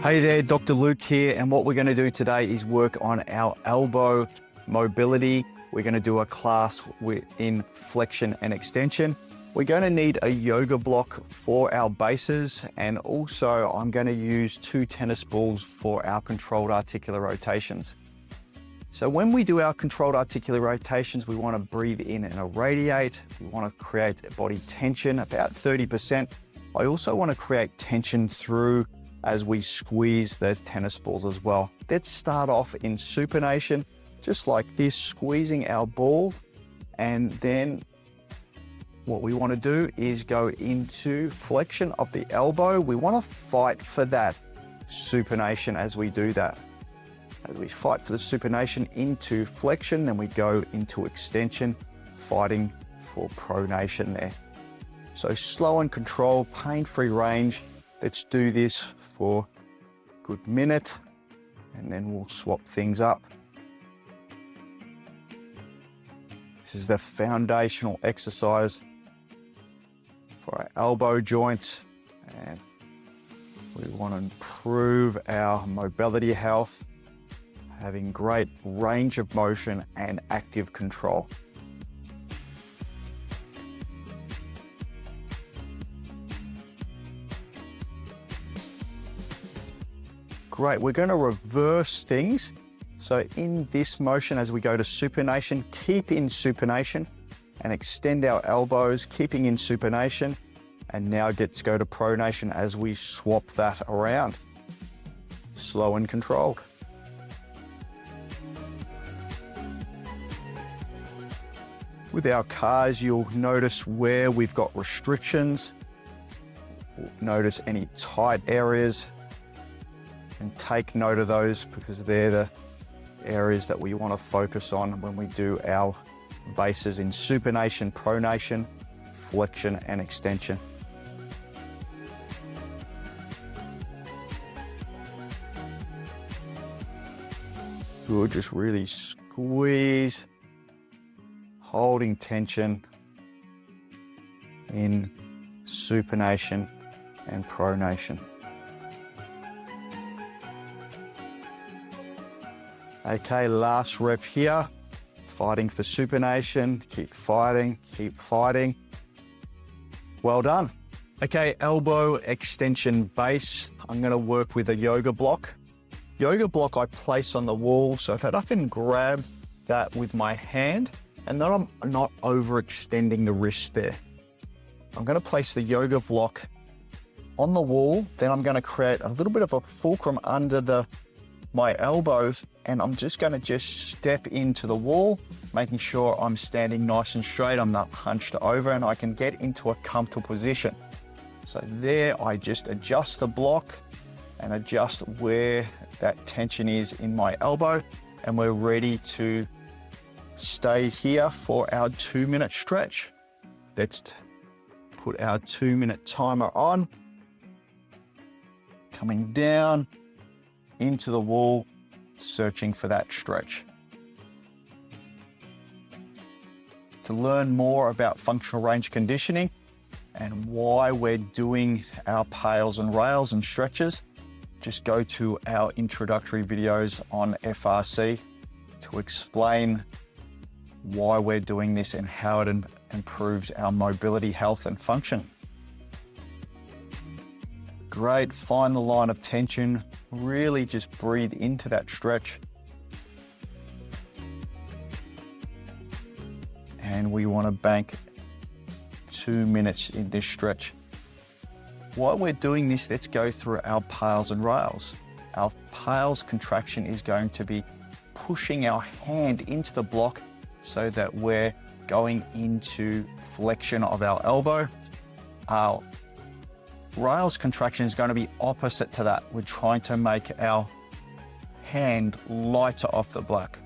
Hey there, Dr. Luke here, and what we're going to do today is work on our elbow mobility. We're going to do a class in flexion and extension. We're going to need a yoga block for our bases, and also I'm going to use 2 tennis balls for our controlled articular rotations. So when we do our controlled articular rotations, we want to breathe in and irradiate. We want to create body tension, about 30%. I also want to create tension through as we squeeze the tennis balls as well. Let's start off in supination, just like this, squeezing our ball. And then what we want to do is go into flexion of the elbow. We want to fight for that supination as we do that. As we fight for the supination into flexion, then we go into extension, fighting for pronation there. So slow and controlled, pain-free range. Let's do this for a good minute, and then we'll swap things up. This is the foundational exercise for our elbow joints, and we want to improve our mobility health, having great range of motion and active control. Great, we're going to reverse things. So in this motion, as we go to supination, keep in supination and extend our elbows, keeping in supination, and now get to go to pronation as we swap that around. Slow and controlled. With our cars, you'll notice where we've got restrictions. Notice any tight areas, and take note of those because they're the areas that we want to focus on when we do our bases in supination, pronation, flexion, and extension. Good, just really squeeze, holding tension in supination and pronation. Okay, last rep here, fighting for supination, keep fighting, keep fighting. Well done. Okay, elbow extension base. I'm gonna work with a yoga block. Yoga block I place on the wall so that I can grab that with my hand and that I'm not overextending the wrist there. I'm gonna place the yoga block on the wall, then I'm gonna create a little bit of a fulcrum under my elbows, and I'm just going to step into the wall, making sure I'm standing nice and straight, I'm not hunched over, and I can get into a comfortable position. So there, I just adjust the block and adjust where that tension is in my elbow, and we're ready to stay here for our 2-minute stretch. Let's put our 2-minute timer on, coming down into the wall, searching for that stretch. To learn more about functional range conditioning and why we're doing our PAILs and rails and stretches, just go to our introductory videos on FRC to explain why we're doing this and how it improves our mobility, health, and function. Great, find the line of tension, really just breathe into that stretch. And we want to bank 2 minutes in this stretch. While we're doing this, let's go through our PAILs and rails. Our PAILs contraction is going to be pushing our hand into the block so that we're going into flexion of our elbow. Our rails contraction is going to be opposite to that. We're trying to make our hand lighter off the block.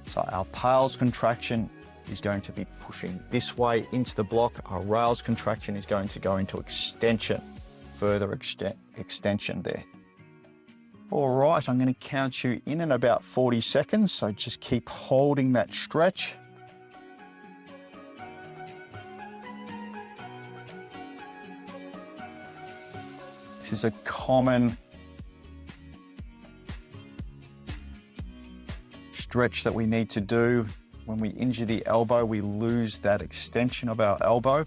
So our PAILs contraction is going to be pushing this way into the block. Our rails contraction is going to go into extension, further extension there. All right, I'm going to count you in about 40 seconds. So just keep holding that stretch. This is a common stretch that we need to do. When we injure the elbow, we lose that extension of our elbow.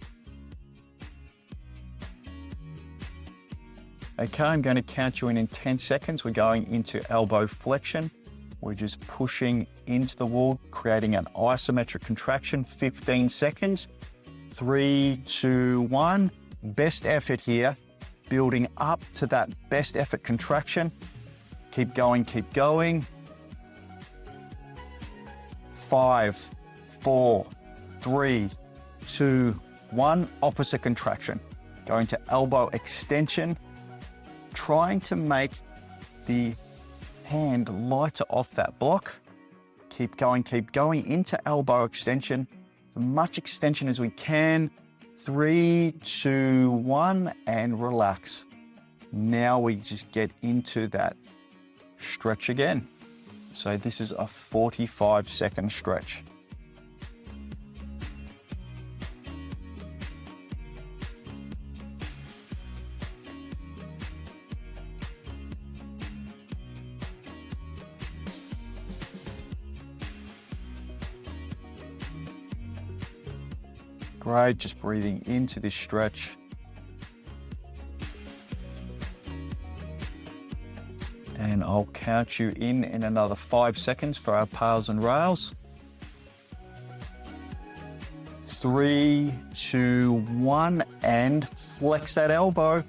Okay, I'm going to count you in 10 seconds. We're going into elbow flexion. We're just pushing into the wall, creating an isometric contraction, 15 seconds. 3, 2, 1. Best effort here, building up to that best effort contraction. Keep going, keep going. 5, 4, 3, 2, 1. Opposite contraction. Going to elbow extension. Trying to make the hand lighter off that block. Keep going into elbow extension. As much extension as we can. 3, 2, 1, and relax. Now we just get into that stretch again. So this is a 45-second stretch. Great, just breathing into this stretch. And I'll count you in another 5 seconds for our PAILs and rails. 3, 2, 1, and flex that elbow.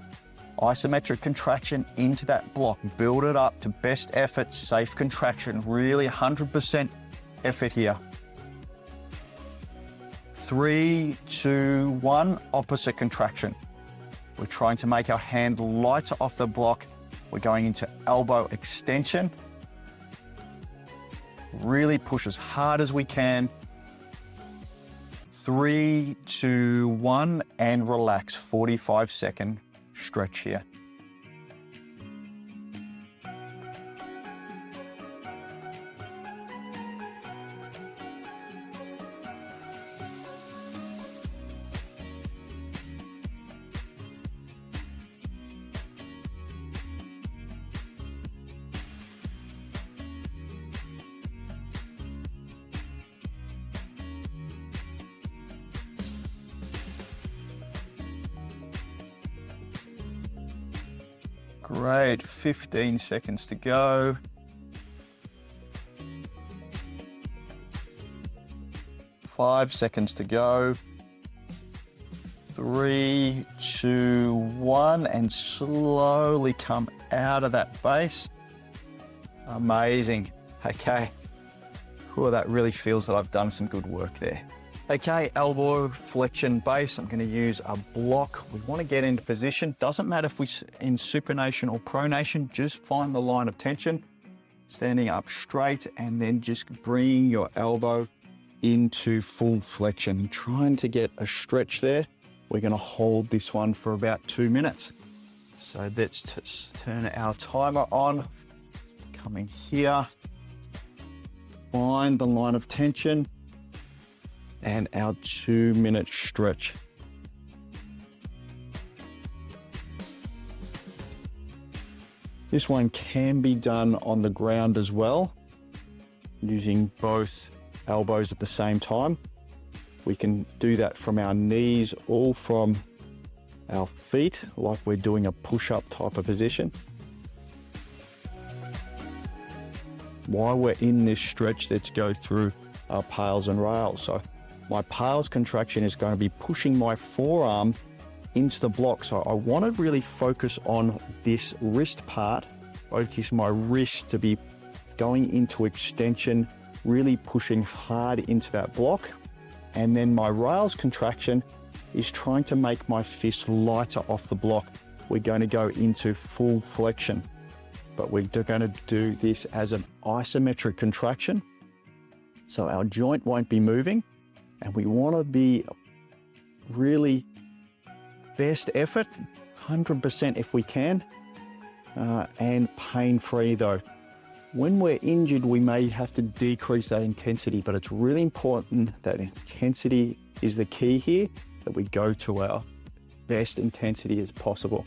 Isometric contraction into that block. Build it up to best effort, safe contraction. Really 100% effort here. 3, 2, 1, opposite contraction. We're trying to make our hand lighter off the block. We're going into elbow extension. Really push as hard as we can. 3, 2, 1, and relax. 45-second stretch here. Great, 15 seconds to go. Five seconds to go. 3, 2, 1, and slowly come out of that base. Amazing. Okay. Well, that really feels that I've done some good work there. Okay, elbow flexion base. I'm going to use a block. We want to get into position. Doesn't matter if we're in supination or pronation, just find the line of tension. Standing up straight and then just bringing your elbow into full flexion. Trying to get a stretch there. We're going to hold this one for about 2 minutes. So let's turn our timer on. Coming here. Find the line of tension. And our 2-minute stretch. This one can be done on the ground as well, using both elbows at the same time. We can do that from our knees or from our feet, like we're doing a push-up type of position. While we're in this stretch, let's go through our PAILs and rails. So my PAILs contraction is going to be pushing my forearm into the block. So I want to really focus on this wrist part, focus my wrist to be going into extension, really pushing hard into that block. And then my rails contraction is trying to make my fist lighter off the block. We're going to go into full flexion, but we're going to do this as an isometric contraction. So our joint won't be moving. And we want to be really best effort, 100% if we can, and pain-free though. When we're injured, we may have to decrease that intensity, but it's really important that intensity is the key here, that we go to our best intensity as possible.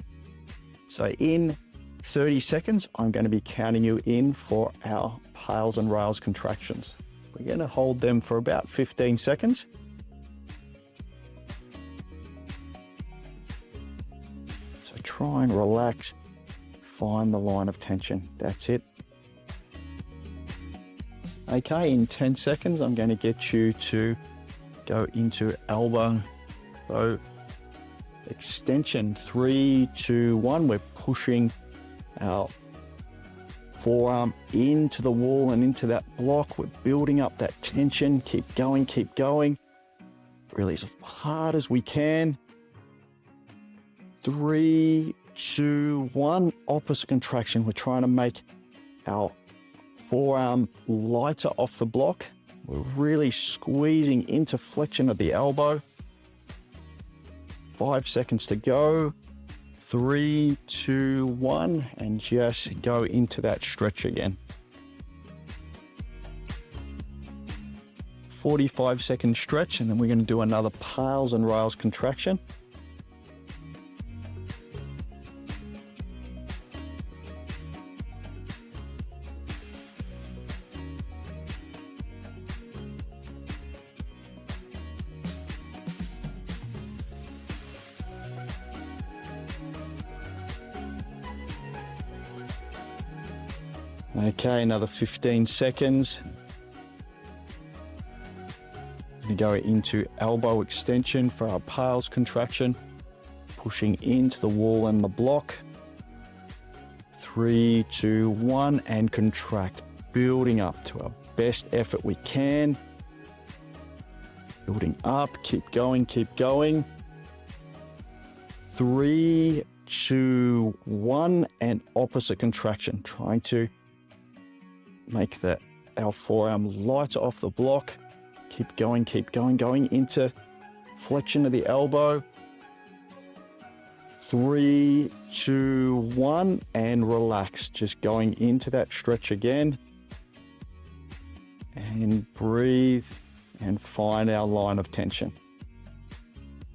So in 30 seconds, I'm going to be counting you in for our PAILs and rails contractions. We're going to hold them for about 15 seconds. So try and relax, find the line of tension. That's it. Okay, in 10 seconds, I'm going to get you to go into elbow extension. 3, 2, 1. We're pushing our forearm into the wall and into that block. We're building up that tension. Keep going, keep going. Really as hard as we can. 3, 2, 1. Opposite contraction. We're trying to make our forearm lighter off the block. We're really squeezing into flexion of the elbow. 5 seconds to go. 3, 2, 1, and just go into that stretch again. 45-second stretch, and then we're going to do another PAILs and rails contraction. Okay, another 15 seconds. We go into elbow extension for our PAILs contraction, pushing into the wall and the block. 3, 2, 1, and contract, building up to our best effort we can. Building up, keep going, keep going. 3, 2, 1, and opposite contraction, trying to make our forearm lighter off the block. Keep going, going into flexion of the elbow. 3, 2, 1, and relax. Just going into that stretch again. And breathe and find our line of tension.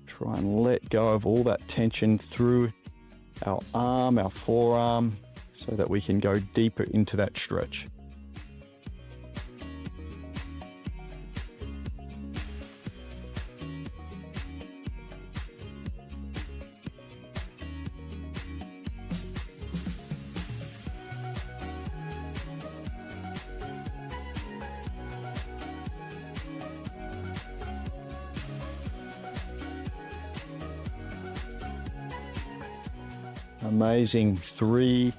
Try and let go of all that tension through our arm, our forearm, so that we can go deeper into that stretch. Amazing. 3,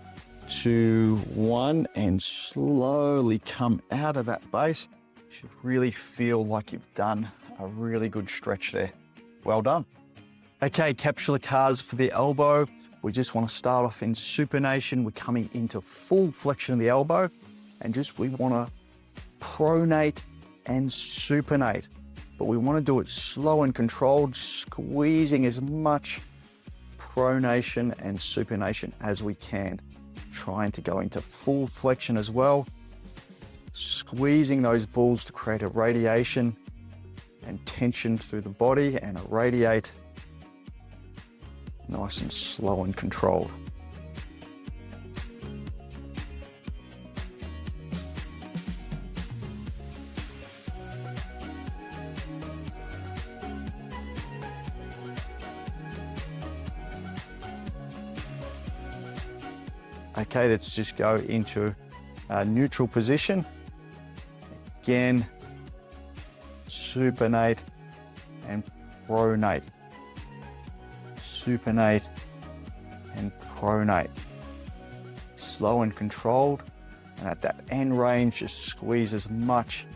2, 1, and slowly come out of that base. You should really feel like you've done a really good stretch there. Well done. Okay, capsular cars for the elbow. We just want to start off in supination. We're coming into full flexion of the elbow, and we want to pronate and supinate. But we want to do it slow and controlled, squeezing as much pronation and supination as we can, trying to go into full flexion as well, squeezing those balls to create a radiation and tension through the body and irradiate nice and slow and controlled. Okay, let's just go into a neutral position. Again, supinate and pronate. Supinate and pronate. Slow and controlled, and at that end range, just squeeze as much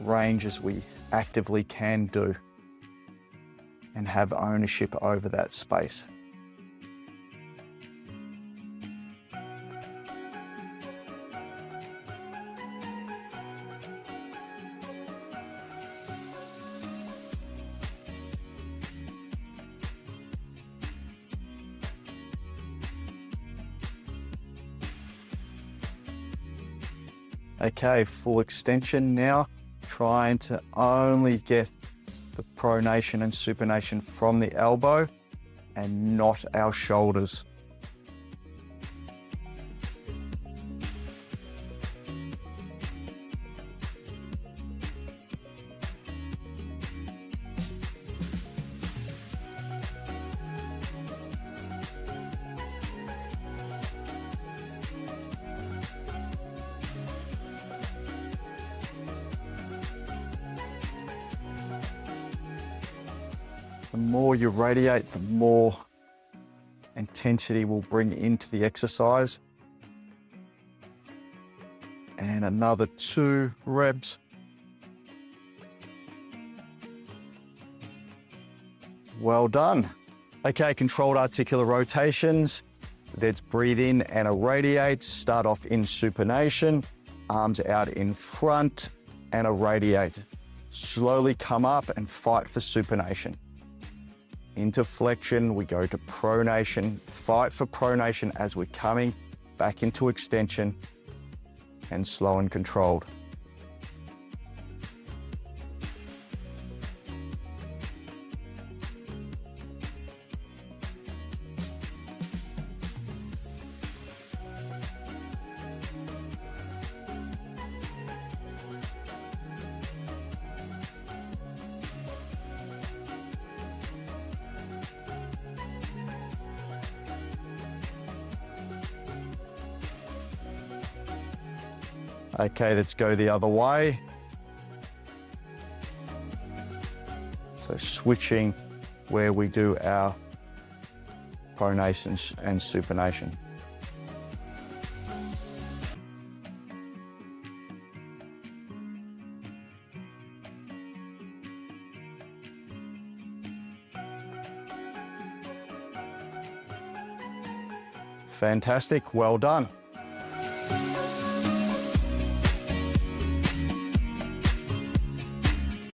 range as we actively can do and have ownership over that space. Okay, full extension now, trying to only get the pronation and supination from the elbow and not our shoulders. The more you radiate, the more intensity we'll bring into the exercise. And another 2 reps. Well done. Okay, controlled articular rotations. Let's breathe in and irradiate. Start off in supination, arms out in front and irradiate. Slowly come up and fight for supination. Into flexion, we go to pronation. Fight for pronation as we're coming back into extension, and slow and controlled. Okay, let's go the other way. So switching where we do our pronation and supination. Fantastic, well done.